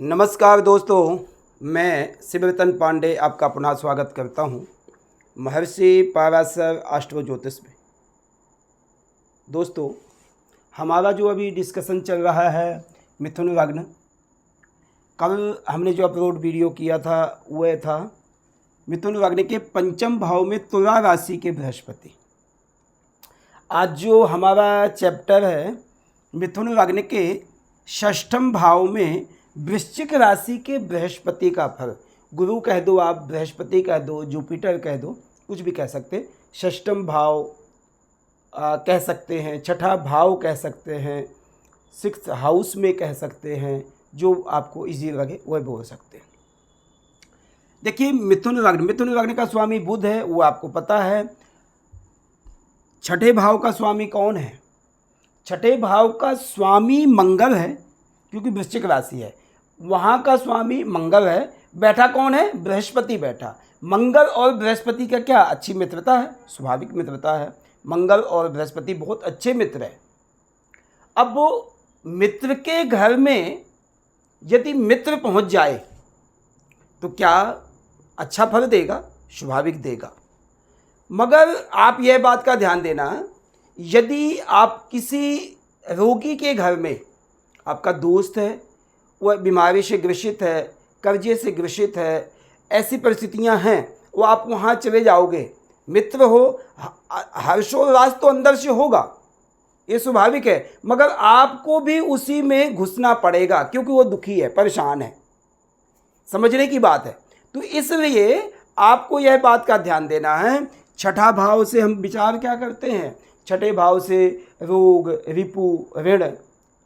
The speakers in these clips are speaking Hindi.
नमस्कार दोस्तों, मैं शिवरतन पांडे आपका पुनः स्वागत करता हूँ महर्षि पराशर एस्ट्रो ज्योतिष में। दोस्तों, हमारा जो अभी डिस्कशन चल रहा है मिथुन लग्न, कल हमने जो अपलोड वीडियो किया था वह था मिथुन लग्न के पंचम भाव में तुला राशि के बृहस्पति। आज जो हमारा चैप्टर है मिथुन लग्न के षष्ठम भाव में वृश्चिक राशि के बृहस्पति का फल। गुरु कह दो, आप बृहस्पति कह दो, जुपिटर कह दो, कुछ भी कह सकते। षष्ठम भाव कह सकते हैं, छठा भाव कह सकते हैं, सिक्स्थ हाउस में कह सकते हैं, जो आपको इजी लगे वह बोल सकते हैं। देखिए, मिथुन लग्न का स्वामी बुध है, वो आपको पता है। छठे भाव का स्वामी कौन है? छठे भाव का स्वामी मंगल है, क्योंकि वृश्चिक राशि है। वहाँ का स्वामी मंगल है। बैठा कौन है? बृहस्पति बैठा। मंगल और बृहस्पति का क्या अच्छी मित्रता है, स्वाभाविक मित्रता है। मंगल और बृहस्पति बहुत अच्छे मित्र हैं। अब वो मित्र के घर में यदि मित्र पहुँच जाए तो क्या अच्छा फल देगा? स्वाभाविक देगा। मगर आप यह बात का ध्यान देना, यदि आप किसी रोगी के घर में, आपका दोस्त है, वह बीमारी से ग्रसित है, कर्जे से ग्रसित है, ऐसी परिस्थितियां हैं, वो आप वहाँ चले जाओगे, मित्र हो, हर्षोल्लास तो अंदर से होगा, ये स्वाभाविक है। मगर आपको भी उसी में घुसना पड़ेगा, क्योंकि वो दुखी है, परेशान है। समझने की बात है। तो इसलिए आपको यह बात का ध्यान देना है। छठा भाव से हम विचार क्या करते हैं? छठे भाव से रोग, रिपु, ऋण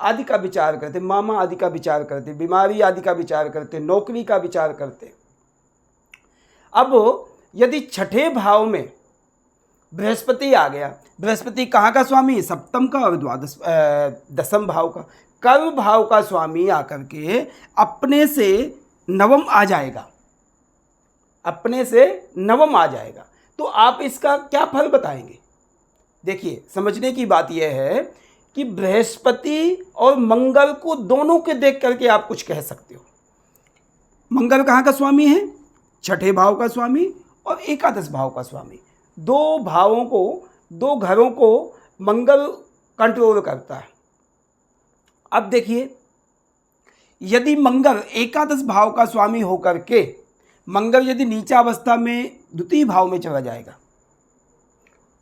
आदि का विचार करते, मामा आदि का विचार करते, बीमारी आदि का विचार करते, नौकरी का विचार करते। अब यदि छठे भाव में बृहस्पति आ गया, बृहस्पति कहाँ का स्वामी? सप्तम का और दसम भाव का। कर्म भाव का स्वामी आकर के अपने से नवम आ जाएगा, अपने से नवम आ जाएगा। तो आप इसका क्या फल बताएंगे? देखिए, समझने की बात यह है कि बृहस्पति और मंगल को दोनों के देख करके आप कुछ कह सकते हो। मंगल कहाँ का स्वामी है? छठे भाव का स्वामी और एकादश भाव का स्वामी। दो भावों को, दो घरों को मंगल कंट्रोल करता है। अब देखिए, यदि मंगल एकादश भाव का स्वामी होकर के मंगल यदि नीचा अवस्था में द्वितीय भाव में चला जाएगा,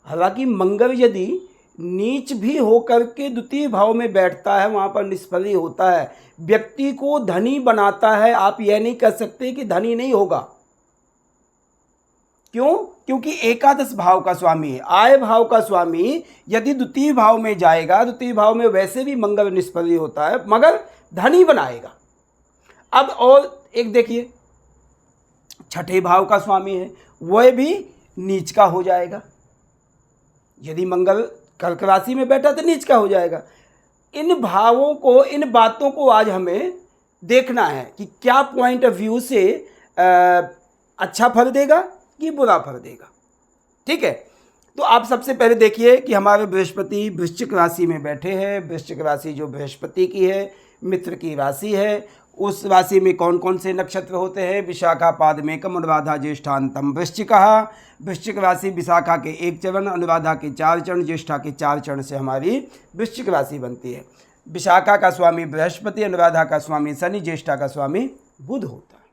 हालांकि मंगल यदि नीच भी होकर के द्वितीय भाव में बैठता है, वहाँ पर निष्फल ही होता है, व्यक्ति को धनी बनाता है। आप यह नहीं कह सकते कि धनी नहीं होगा। क्यों? क्योंकि एकादश भाव का स्वामी है। आय भाव का स्वामी यदि द्वितीय भाव में जाएगा, द्वितीय भाव में वैसे भी मंगल निष्फल ही होता है, मगर धनी बनाएगा। अब और एक देखिए, छठे भाव का स्वामी है, वह भी नीच का हो जाएगा। यदि मंगल कर्क राशि में बैठा तो नीच का हो जाएगा। इन भावों को, इन बातों को आज हमें देखना है कि क्या पॉइंट ऑफ व्यू से अच्छा फल देगा कि बुरा फल देगा। ठीक है, तो आप सबसे पहले देखिए कि हमारे बृहस्पति वृश्चिक राशि में बैठे हैं। वृश्चिक राशि जो बृहस्पति की है, मित्र की राशि है, उस राशि में कौन कौन से नक्षत्र होते हैं? विशाखा, पादमेकम, अनुराधा, ज्येष्ठांतम, वृश्चिकः। वृश्चिक राशि विशाखा के 1 चरण, अनुराधा के 4 चरण, ज्येष्ठा के 4 चरण से हमारी वृश्चिक राशि बनती है। विशाखा का स्वामी बृहस्पति, अनुराधा का स्वामी शनि, ज्येष्ठा का स्वामी बुध होता है।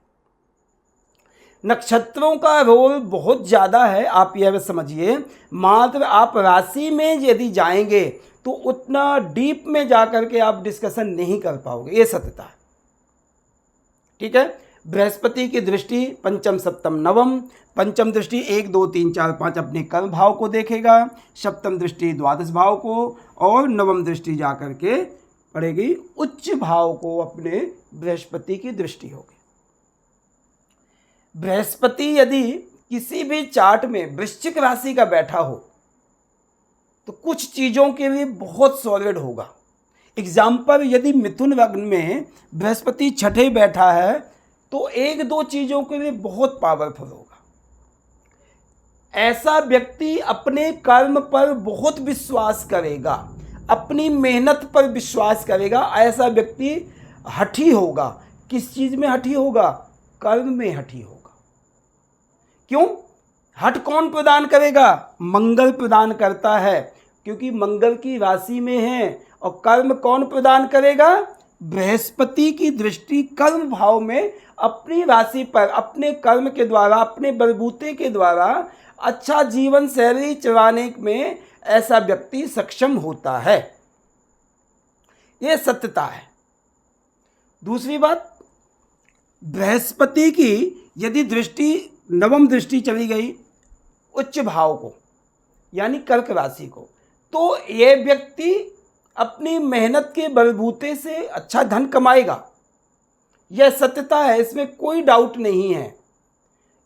नक्षत्रों का रोल बहुत ज़्यादा है, आप यह समझिए। मात्र आप राशि में यदि जाएंगे तो उतना डीप में जाकर के आप डिस्कशन नहीं कर पाओगे, ये सत्यता है। ठीक है, बृहस्पति की दृष्टि पंचम, सप्तम, नवम। पंचम दृष्टि 1, 2, 3, 4, 5 अपने कर्म भाव को देखेगा। सप्तम दृष्टि द्वादश भाव को, और नवम दृष्टि जाकर के पड़ेगी उच्च भाव को, अपने बृहस्पति की दृष्टि होगी। बृहस्पति यदि किसी भी चार्ट में वृश्चिक राशि का बैठा हो तो कुछ चीज़ों के लिए बहुत सॉलिड होगा। एग्जाम्पल, यदि मिथुन लग्न में बृहस्पति छठे बैठा है तो 1-2 चीज़ों के लिए बहुत पावरफुल होगा। ऐसा व्यक्ति अपने कर्म पर बहुत विश्वास करेगा, अपनी मेहनत पर विश्वास करेगा। ऐसा व्यक्ति हठी होगा, किस चीज़ में हठी होगा? कर्म में हठी होगा। क्यों? हठ कौन प्रदान करेगा? मंगल प्रदान करता है, क्योंकि मंगल की राशि में है। और कर्म कौन प्रदान करेगा? बृहस्पति की दृष्टि कर्म भाव में अपनी राशि पर अपने कर्म के द्वारा, अपने बलबूते के द्वारा अच्छा जीवन शैली चलाने में ऐसा व्यक्ति सक्षम होता है। यह सत्यता है। दूसरी बात, बृहस्पति की यदि दृष्टि, नवम दृष्टि चली गई उच्च भाव को, यानी कर्क राशि को, तो यह व्यक्ति अपनी मेहनत के बलबूते से अच्छा धन कमाएगा। यह सत्यता है, इसमें कोई डाउट नहीं है।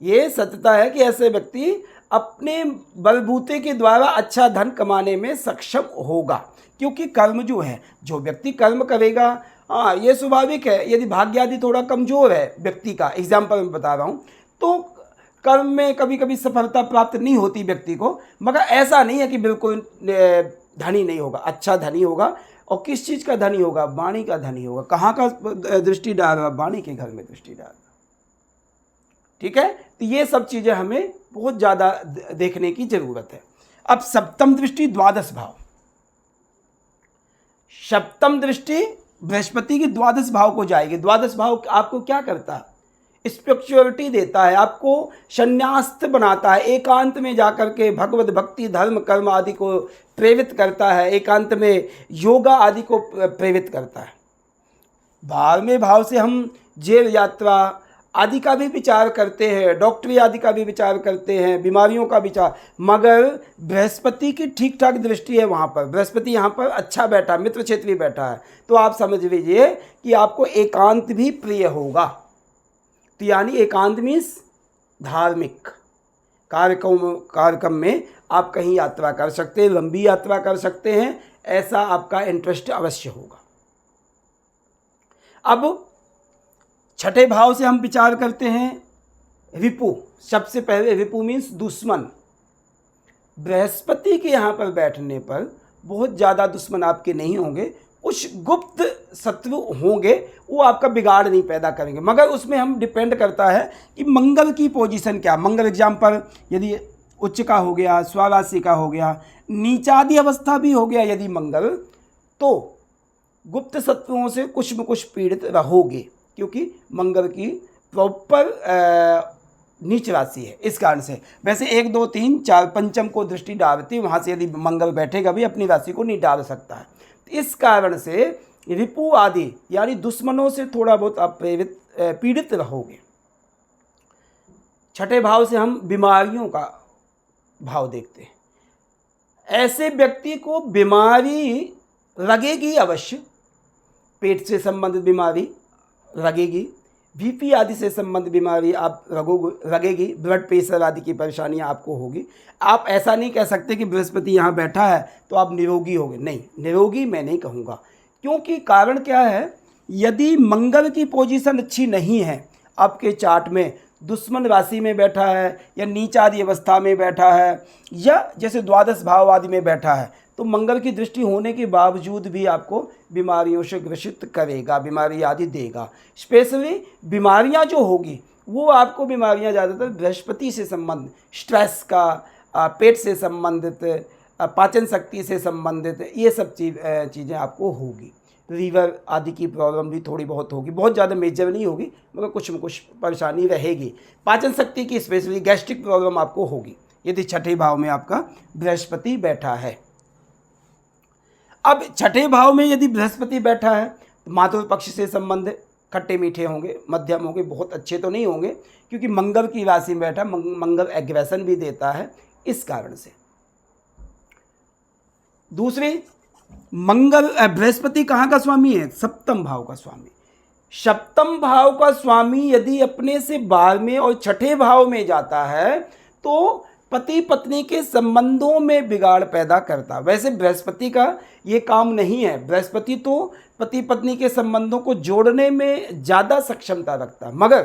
यह सत्यता है कि ऐसे व्यक्ति अपने बलबूते के द्वारा अच्छा धन कमाने में सक्षम होगा, क्योंकि कर्म जो है, जो व्यक्ति कर्म करेगा, हाँ ये स्वाभाविक है। यदि भाग्य आदि थोड़ा कमज़ोर है व्यक्ति का, एग्जाम्पल मैं बता रहा हूँ, तो कर्म में कभी कभी सफलता प्राप्त नहीं होती व्यक्ति को, मगर ऐसा नहीं है कि बिल्कुल धनी नहीं होगा, अच्छा धनी होगा। और किस चीज़ का धनी होगा? वाणी का धनी होगा। कहाँ का दृष्टि डाल रहा? वाणी के घर में दृष्टि डाल रहा। ठीक है, तो ये सब चीज़ें हमें बहुत ज़्यादा देखने की ज़रूरत है। अब सप्तम दृष्टि द्वादश भाव, सप्तम दृष्टि बृहस्पति की द्वादश भाव को जाएगी। द्वादश भाव आपको क्या करता है? स्पिरिचुअलिटी देता है, आपको संन्यास्त बनाता है, एकांत में जाकर के भगवत भक्ति, धर्म, कर्म आदि को प्रेरित करता है, एकांत में योगा आदि को प्रेरित करता है। 12वें भाव से हम जेल यात्रा आदि का भी विचार करते हैं, डॉक्टरी आदि का भी विचार करते हैं, बीमारियों का विचार, मगर बृहस्पति की ठीक ठाक दृष्टि है वहाँ पर। बृहस्पति यहाँ पर अच्छा बैठा, मित्र क्षेत्र भी बैठा है, तो आप समझ लीजिए कि आपको एकांत भी प्रिय होगा। तो यानी एकांत मीन्स धार्मिक कार्यक्रम में आप कहीं यात्रा कर सकते हैं, लंबी यात्रा कर सकते हैं, ऐसा आपका इंटरेस्ट अवश्य होगा। अब छठे भाव से हम विचार करते हैं रिपु। सबसे पहले रिपु मीन्स दुश्मन। बृहस्पति के यहाँ पर बैठने पर बहुत ज़्यादा दुश्मन आपके नहीं होंगे, कुछ गुप्त शत्रु होंगे, वो आपका बिगाड़ नहीं पैदा करेंगे, मगर उसमें हम डिपेंड करता है कि मंगल की पोजीशन क्या। मंगल एग्जाम्पल यदि उच्च का हो गया, स्वराशि का हो गया, नीचादि अवस्था भी हो गया यदि मंगल, तो गुप्त शत्रुओं से कुछ न कुछ पीड़ित रहोगे, क्योंकि मंगल की प्रॉपर नीच राशि है। इस कारण से वैसे 1 2 3 4 पंचम को दृष्टि डालती, वहाँ से यदि मंगल बैठेगा भी अपनी राशि को नहीं डाल सकता है। इस कारण से रिपु आदि यानी दुश्मनों से थोड़ा बहुत आप पीड़ित रहोगे। छठे भाव से हम बीमारियों का भाव देखते हैं। ऐसे व्यक्ति को बीमारी लगेगी अवश्य, पेट से संबंधित बीमारी लगेगी, बीपी आदि से संबंधित बीमारी आप लगेगी, ब्लड प्रेशर आदि की परेशानियां आपको होगी। आप ऐसा नहीं कह सकते कि बृहस्पति यहाँ बैठा है तो आप निरोगी होंगे, नहीं, निरोगी मैं नहीं कहूँगा। क्योंकि कारण क्या है, यदि मंगल की पोजीशन अच्छी नहीं है आपके चार्ट में, दुश्मन राशि में बैठा है या नीचादि अवस्था में बैठा है या जैसे द्वादश भाव आदि में बैठा है, तो मंगल की दृष्टि होने के बावजूद भी आपको बीमारियों से ग्रसित करेगा, बीमारी आदि देगा। स्पेशली बीमारियां जो होगी वो आपको बीमारियां ज़्यादातर बृहस्पति से संबंधित, स्ट्रेस का, पेट से संबंधित, पाचन शक्ति से संबंधित, ये सब चीज़ें आपको होगी। लीवर आदि की प्रॉब्लम भी थोड़ी बहुत होगी, बहुत ज़्यादा मेजर नहीं होगी मगर कुछ न कुछ परेशानी रहेगी। पाचन शक्ति की स्पेशली गैस्ट्रिक प्रॉब्लम आपको होगी यदि छठे भाव में आपका बृहस्पति बैठा है। अब छठे भाव में यदि बृहस्पति बैठा है तो मातृ पक्ष से संबंध खट्टे मीठे होंगे, मध्यम होंगे, बहुत अच्छे तो नहीं होंगे, क्योंकि मंगल की राशि में बैठा, मंगल एग्रेशन भी देता है, इस कारण से। दूसरी, मंगल बृहस्पति कहाँ का स्वामी है? सप्तम भाव का स्वामी। सप्तम भाव का स्वामी यदि अपने से 12वें और छठे भाव में जाता है तो पति पत्नी के संबंधों में बिगाड़ पैदा करता। वैसे बृहस्पति का ये काम नहीं है, बृहस्पति तो पति पत्नी के संबंधों को जोड़ने में ज़्यादा सक्षमता रखता, मगर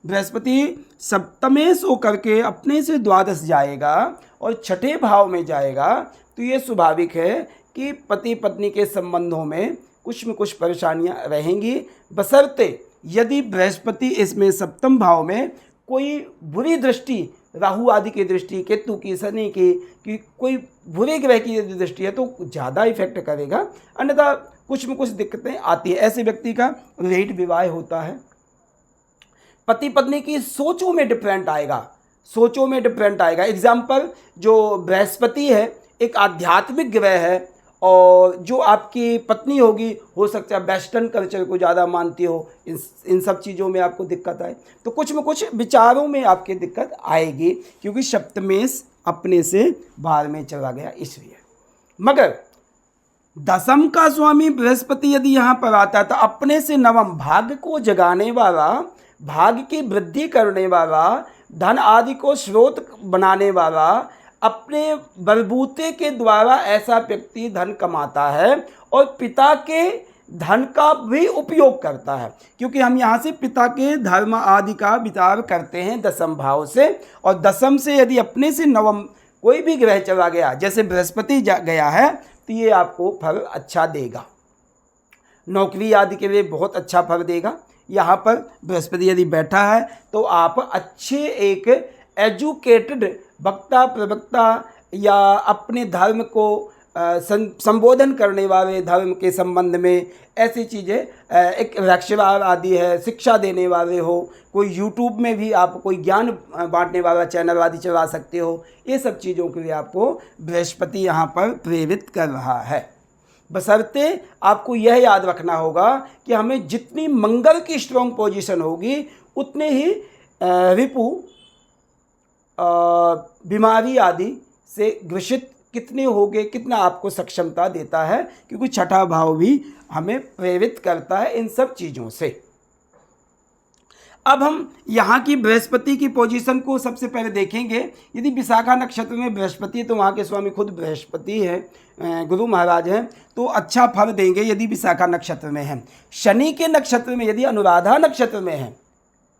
बृहस्पति सप्तमेश होकर के अपने से द्वादश जाएगा और छठे भाव में जाएगा, तो ये स्वाभाविक है कि पति पत्नी के संबंधों में कुछ न कुछ परेशानियां रहेंगी, बशर्ते यदि बृहस्पति इसमें सप्तम भाव में कोई बुरी दृष्टि, राहु आदि की दृष्टि, केतु की, शनि की, कि कोई बुरे ग्रह की यदि दृष्टि है तो ज़्यादा इफेक्ट करेगा, अन्यथा कुछ में कुछ दिक्कतें आती है। ऐसे व्यक्ति का लेट विवाह होता है। पति पत्नी की सोचों में डिफरेंट आएगा, सोचों में डिफरेंट आएगा। एग्जाम्पल, जो बृहस्पति है एक आध्यात्मिक ग्रह है, और जो आपकी पत्नी होगी हो सकता है वेस्टर्न कल्चर को ज़्यादा मानती हो, इन सब चीज़ों में आपको दिक्कत आए, तो कुछ में कुछ विचारों में आपकी दिक्कत आएगी, क्योंकि सप्तमेश अपने से बाहर में चला गया इसलिए। मगर दसम का स्वामी बृहस्पति यदि यहाँ पर आता है तो अपने से नवम, भाग्य को जगाने वाला, भाग्य की वृद्धि करने वाला, धन आदि को स्रोत बनाने वाला, अपने बलबूते के द्वारा ऐसा व्यक्ति धन कमाता है और पिता के धन का भी उपयोग करता है, क्योंकि हम यहाँ से पिता के धर्म आदि का विचार करते हैं दसम भाव से। और दसम से यदि अपने से नवम कोई भी ग्रह चला गया, जैसे बृहस्पति गया है, तो ये आपको फल अच्छा देगा, नौकरी आदि के लिए बहुत अच्छा फल देगा। यहाँ पर बृहस्पति यदि बैठा है तो आप अच्छे एक एजुकेटेड वक्ता, प्रवक्ता, या अपने धर्म को संबोधन करने वाले, धर्म के संबंध में ऐसी चीज़ें, एक लेक्चरर आदि है, शिक्षा देने वाले हो, कोई यूट्यूब में भी आप कोई ज्ञान बांटने वाला चैनल आदि चला सकते हो। ये सब चीज़ों के लिए आपको बृहस्पति यहाँ पर प्रेरित कर रहा है। बशर्ते आपको यह याद रखना होगा कि हमें जितनी मंगल की स्ट्रॉन्ग पोजीशन होगी उतने ही रिपु, बीमारी आदि से ग्रसित कितने होंगे, कितना आपको सक्षमता देता है, क्योंकि छठा भाव भी हमें प्रेरित करता है इन सब चीज़ों से। अब हम यहाँ की बृहस्पति की पोजीशन को सबसे पहले देखेंगे। यदि विशाखा नक्षत्र में बृहस्पति है तो वहाँ के स्वामी खुद बृहस्पति है, गुरु महाराज हैं, तो अच्छा फल देंगे यदि विशाखा नक्षत्र में है। शनि के नक्षत्र में यदि अनुराधा नक्षत्र में है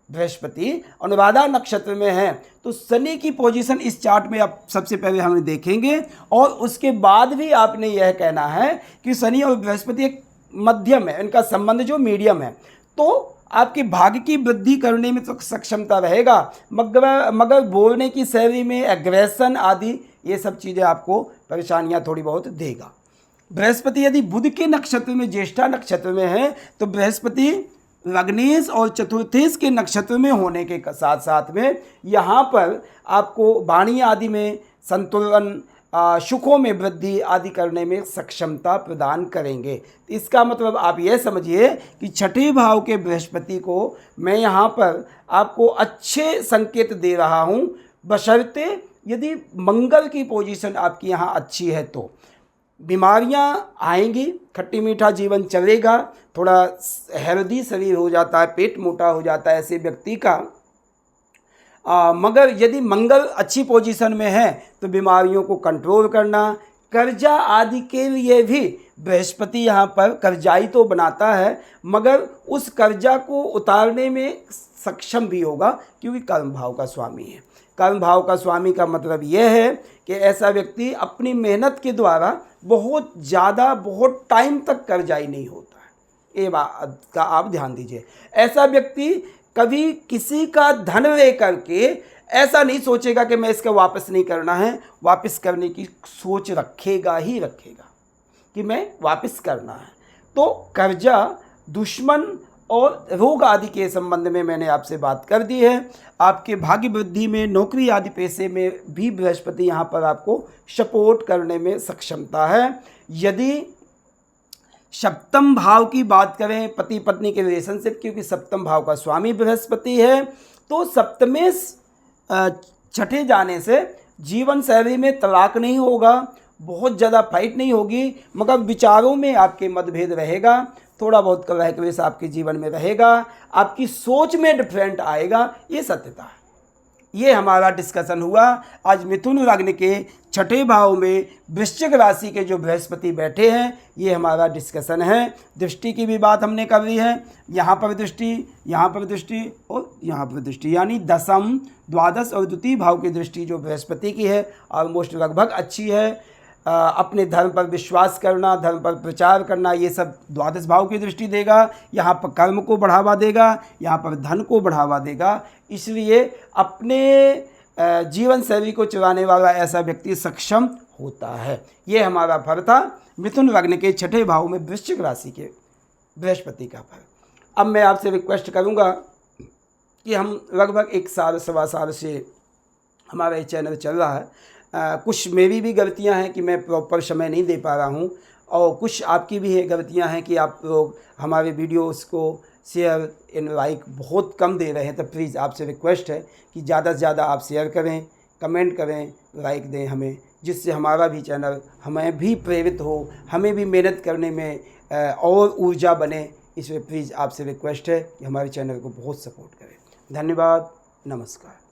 बृहस्पति, अनुराधा नक्षत्र में है, तो शनि की पोजीशन इस चार्ट में आप सबसे पहले हम देखेंगे, और उसके बाद भी आपने यह कहना है कि शनि और बृहस्पति एक मध्यम है, इनका संबंध जो मीडियम है, तो आपके भाग्य की वृद्धि करने में तो सक्षमता रहेगा, मगर बोलने की शैली में एग्रेशन आदि ये सब चीज़ें आपको परेशानियां थोड़ी बहुत देगा। बृहस्पति यदि बुध के नक्षत्र में, ज्येष्ठा नक्षत्र में है, तो बृहस्पति लग्नेश और चतुर्थेश के नक्षत्र में होने के साथ साथ में यहाँ पर आपको वाणी आदि में संतुलन, सुखों में वृद्धि आदि करने में सक्षमता प्रदान करेंगे। इसका मतलब आप यह समझिए कि छठे भाव के बृहस्पति को मैं यहाँ पर आपको अच्छे संकेत दे रहा हूँ, बशर्ते यदि मंगल की पोजीशन आपकी यहाँ अच्छी है तो। बीमारियाँ आएंगी, खट्टी मीठा जीवन चलेगा, थोड़ा हेल्दी शरीर हो जाता है, पेट मोटा हो जाता है ऐसे व्यक्ति का, मगर यदि मंगल अच्छी पोजीशन में है तो बीमारियों को कंट्रोल करना, कर्जा आदि के लिए भी बृहस्पति यहाँ पर कर्जाई तो बनाता है, मगर उस कर्जा को उतारने में सक्षम भी होगा, क्योंकि कर्म भाव का स्वामी है। कर्म भाव का स्वामी का मतलब यह है कि ऐसा व्यक्ति अपनी मेहनत के द्वारा बहुत ज़्यादा, बहुत टाइम तक कर्जाई नहीं होता है। ये बात का आप ध्यान दीजिए। ऐसा व्यक्ति कभी किसी का धन ले करके ऐसा नहीं सोचेगा कि मैं इसका वापस नहीं करना है, वापस करने की सोच रखेगा ही रखेगा कि मैं वापस करना है। तो कर्जा, दुश्मन और रोग आदि के संबंध में मैंने आपसे बात कर दी है। आपके भाग्य वृद्धि में, नौकरी आदि पेशे में भी बृहस्पति यहाँ पर आपको सपोर्ट करने में सक्षमता है। यदि सप्तम भाव की बात करें, पति पत्नी के रिलेशनशिप, क्योंकि सप्तम भाव का स्वामी बृहस्पति है, तो सप्तमेश छठे जाने से जीवन शैली में तलाक नहीं होगा, बहुत ज़्यादा फाइट नहीं होगी, मगर विचारों में आपके मतभेद रहेगा, थोड़ा बहुत कलह क्लेश आपके जीवन में रहेगा, आपकी सोच में डिफरेंट आएगा, ये सत्यता है। ये हमारा डिस्कशन हुआ आज मिथुन लग्न के छठे भाव में वृश्चिक राशि के जो बृहस्पति बैठे हैं, ये हमारा डिस्कशन है। दृष्टि की भी बात हमने कर ली है, यहाँ पर दृष्टि, यहाँ पर दृष्टि और यहाँ पर दृष्टि, यानी दसम, द्वादश और द्वितीय भाव की दृष्टि जो बृहस्पति की है ऑलमोस्ट लगभग अच्छी है। अपने धर्म पर विश्वास करना, धर्म पर प्रचार करना, ये सब द्वादश भाव की दृष्टि देगा। यहाँ पर कर्म को बढ़ावा देगा, यहाँ पर धन को बढ़ावा देगा। इसलिए अपने जीवन शैली को चलाने वाला ऐसा व्यक्ति सक्षम होता है। ये हमारा फल था मिथुन लग्न के छठे भाव में वृश्चिक राशि के बृहस्पति का फल। अब मैं आपसे रिक्वेस्ट करूँगा कि हम लगभग 1 साल सवा साल से हमारा ये चैनल चल रहा है। कुछ मेरी भी गलतियां हैं कि मैं प्रॉपर समय नहीं दे पा रहा हूं, और कुछ आपकी भी है गलतियां हैं कि आप लोग हमारे वीडियोस को शेयर एंड लाइक बहुत कम दे रहे हैं। तो प्लीज़ आपसे रिक्वेस्ट है कि ज़्यादा से ज़्यादा आप शेयर करें, कमेंट करें, लाइक दें हमें, जिससे हमारा भी चैनल हमें भी प्रेरित हो, हमें भी मेहनत करने में और ऊर्जा बने। इसलिए प्लीज़ आपसे रिक्वेस्ट है कि हमारे चैनल को बहुत सपोर्ट करें। धन्यवाद, नमस्कार।